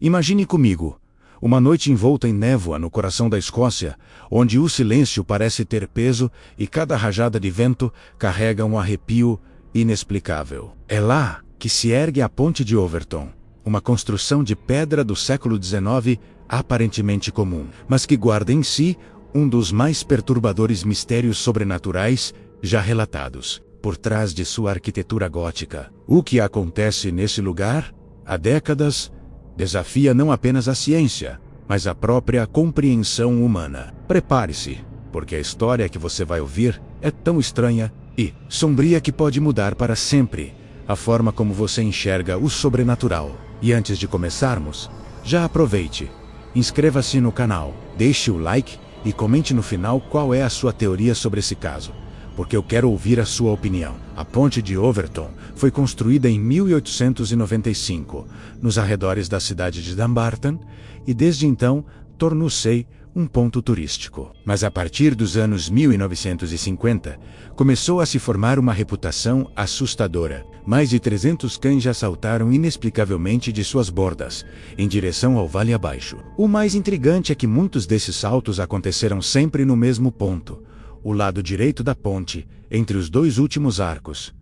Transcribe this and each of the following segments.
Imagine comigo, uma noite envolta em névoa no coração da Escócia, onde o silêncio parece ter peso e cada rajada de vento carrega um arrepio inexplicável. É lá que se ergue a Ponte de Overton, uma construção de pedra do século XIX aparentemente comum, mas que guarda em si um dos mais perturbadores mistérios sobrenaturais já relatados. Por trás de sua arquitetura gótica, o que acontece nesse lugar, há décadas, desafia não apenas a ciência, mas a própria compreensão humana. Prepare-se, porque a história que você vai ouvir é tão estranha e sombria que pode mudar para sempre a forma como você enxerga o sobrenatural. E antes de começarmos, já aproveite, inscreva-se no canal, deixe o like e comente no final qual é a sua teoria sobre esse caso, porque eu quero ouvir a sua opinião. A Ponte de Overton foi construída em 1895, nos arredores da cidade de Dumbarton, e desde então tornou-se um ponto turístico. Mas a partir dos anos 1950, começou a se formar uma reputação assustadora. Mais de 300 cães já saltaram inexplicavelmente de suas bordas, em direção ao vale abaixo. O mais intrigante é que muitos desses saltos aconteceram sempre no mesmo ponto, o lado direito da ponte, entre os dois últimos arcos.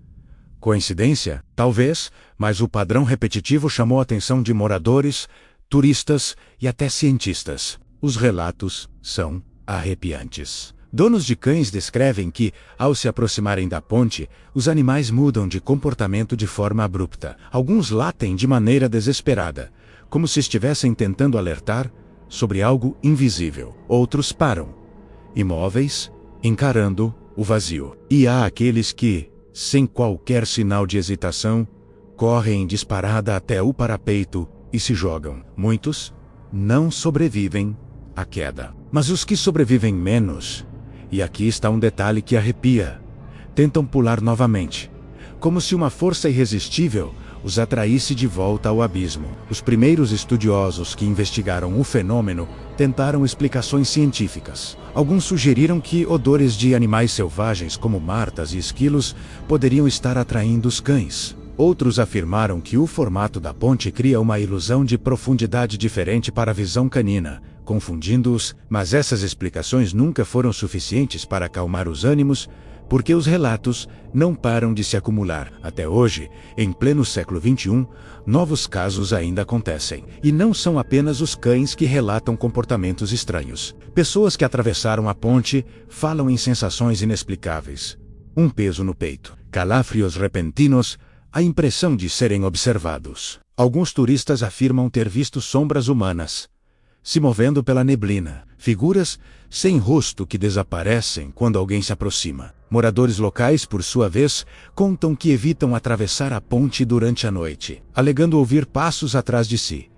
Coincidência? Talvez, mas o padrão repetitivo chamou a atenção de moradores, turistas e até cientistas. Os relatos são arrepiantes. Donos de cães descrevem que, ao se aproximarem da ponte, os animais mudam de comportamento de forma abrupta. Alguns latem de maneira desesperada, como se estivessem tentando alertar sobre algo invisível. Outros param, imóveis, encarando o vazio. E há aqueles que, sem qualquer sinal de hesitação, correm em disparada até o parapeito e se jogam. Muitos não sobrevivem à queda. Mas os que sobrevivem menos, e aqui está um detalhe que arrepia, tentam pular novamente, como se uma força irresistível os atraísse de volta ao abismo. Os primeiros estudiosos que investigaram o fenômeno tentaram explicações científicas. Alguns sugeriram que odores de animais selvagens como martas e esquilos poderiam estar atraindo os cães. Outros afirmaram que o formato da ponte cria uma ilusão de profundidade diferente para a visão canina, confundindo-os, mas essas explicações nunca foram suficientes para acalmar os ânimos, porque os relatos não param de se acumular. Até hoje, em pleno século XXI, novos casos ainda acontecem. E não são apenas os cães que relatam comportamentos estranhos. Pessoas que atravessaram a ponte falam em sensações inexplicáveis. Um peso no peito, calafrios repentinos, a impressão de serem observados. Alguns turistas afirmam ter visto sombras humanas se movendo pela neblina, figuras sem rosto que desaparecem quando alguém se aproxima. Moradores locais, por sua vez, contam que evitam atravessar a ponte durante a noite, alegando ouvir passos atrás de si,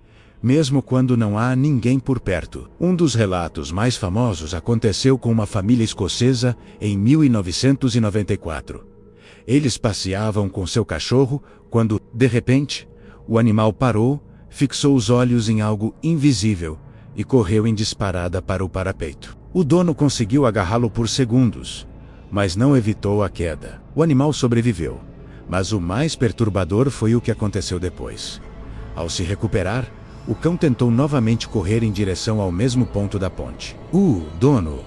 mesmo quando não há ninguém por perto. Um dos relatos mais famosos aconteceu com uma família escocesa em 1994. Eles passeavam com seu cachorro quando, de repente, o animal parou, fixou os olhos em algo invisível e correu em disparada para o parapeito. O dono conseguiu agarrá-lo por segundos, mas não evitou a queda. O animal sobreviveu, mas o mais perturbador foi o que aconteceu depois. Ao se recuperar, o cão tentou novamente correr em direção ao mesmo ponto da ponte. O dono,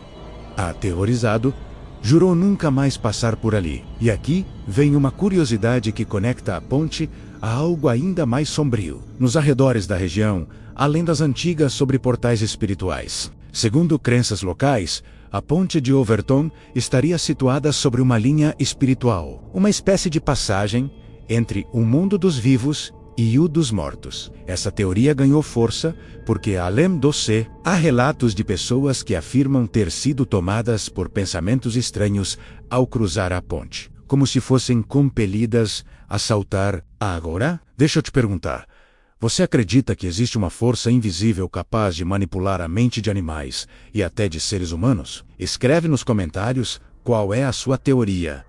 aterrorizado, jurou nunca mais passar por ali. E aqui vem uma curiosidade que conecta a ponte a algo ainda mais sombrio. Nos arredores da região, há lendas antigas sobre portais espirituais. Segundo crenças locais, a Ponte de Overton estaria situada sobre uma linha espiritual, uma espécie de passagem entre o mundo dos vivos e o dos mortos. Essa teoria ganhou força porque, além do se, há relatos de pessoas que afirmam ter sido tomadas por pensamentos estranhos ao cruzar a ponte, como se fossem compelidas a saltar. Agora, deixa eu te perguntar, você acredita que existe uma força invisível capaz de manipular a mente de animais e até de seres humanos? Escreve nos comentários qual é a sua teoria,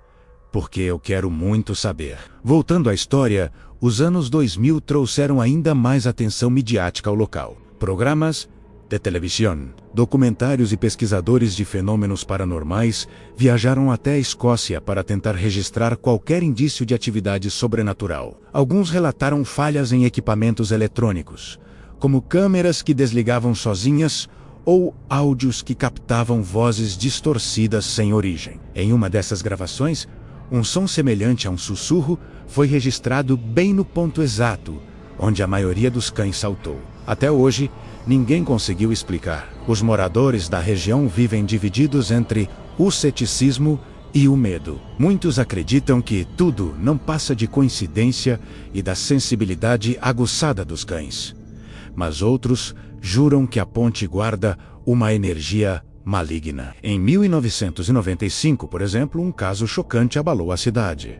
porque eu quero muito saber. Voltando à história, os anos 2000 trouxeram ainda mais atenção midiática ao local. Programas de televisão, documentários e pesquisadores de fenômenos paranormais viajaram até a Escócia para tentar registrar qualquer indício de atividade sobrenatural. Alguns relataram falhas em equipamentos eletrônicos, como câmeras que desligavam sozinhas ou áudios que captavam vozes distorcidas sem origem. Em uma dessas gravações, um som semelhante a um sussurro foi registrado bem no ponto exato onde a maioria dos cães saltou. Até hoje, ninguém conseguiu explicar. Os moradores da região vivem divididos entre o ceticismo e o medo. Muitos acreditam que tudo não passa de coincidência e da sensibilidade aguçada dos cães. Mas outros juram que a ponte guarda uma energia maligna. Em 1995, por exemplo, um caso chocante abalou a cidade.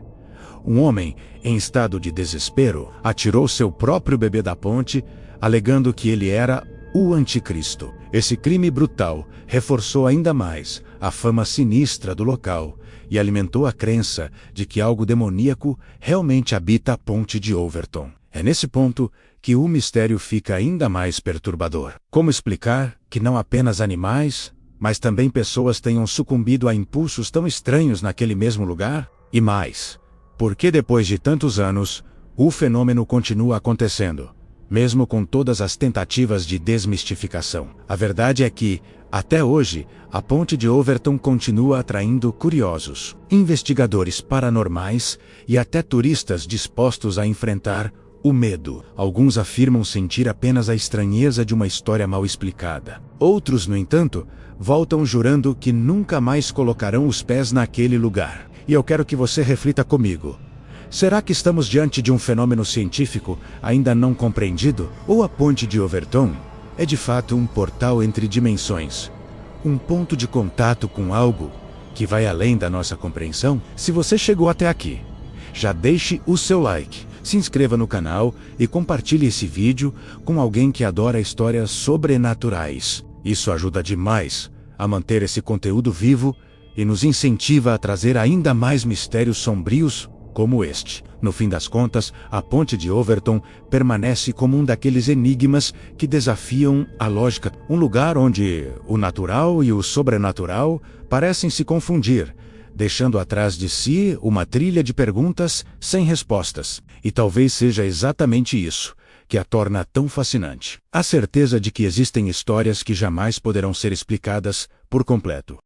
Um homem, em estado de desespero, atirou seu próprio bebê da ponte, alegando que ele era o anticristo. Esse crime brutal reforçou ainda mais a fama sinistra do local e alimentou a crença de que algo demoníaco realmente habita a ponte de Overton. É nesse ponto que o mistério fica ainda mais perturbador. Como explicar que não apenas animais, mas também pessoas tenham sucumbido a impulsos tão estranhos naquele mesmo lugar? E mais, por que depois de tantos anos, o fenômeno continua acontecendo, mesmo com todas as tentativas de desmistificação? A verdade é que, até hoje, a ponte de Overton continua atraindo curiosos, investigadores paranormais e até turistas dispostos a enfrentar o medo. Alguns afirmam sentir apenas a estranheza de uma história mal explicada. Outros, no entanto, voltam jurando que nunca mais colocarão os pés naquele lugar. E eu quero que você reflita comigo. Será que estamos diante de um fenômeno científico ainda não compreendido? Ou a ponte de Overton é de fato um portal entre dimensões? Um ponto de contato com algo que vai além da nossa compreensão? Se você chegou até aqui, já deixe o seu like, se inscreva no canal e compartilhe esse vídeo com alguém que adora histórias sobrenaturais. Isso ajuda demais a manter esse conteúdo vivo e nos incentiva a trazer ainda mais mistérios sombrios como este. No fim das contas, a ponte de Overton permanece como um daqueles enigmas que desafiam a lógica. Um lugar onde o natural e o sobrenatural parecem se confundir, deixando atrás de si uma trilha de perguntas sem respostas. E talvez seja exatamente isso que a torna tão fascinante. A certeza de que existem histórias que jamais poderão ser explicadas por completo.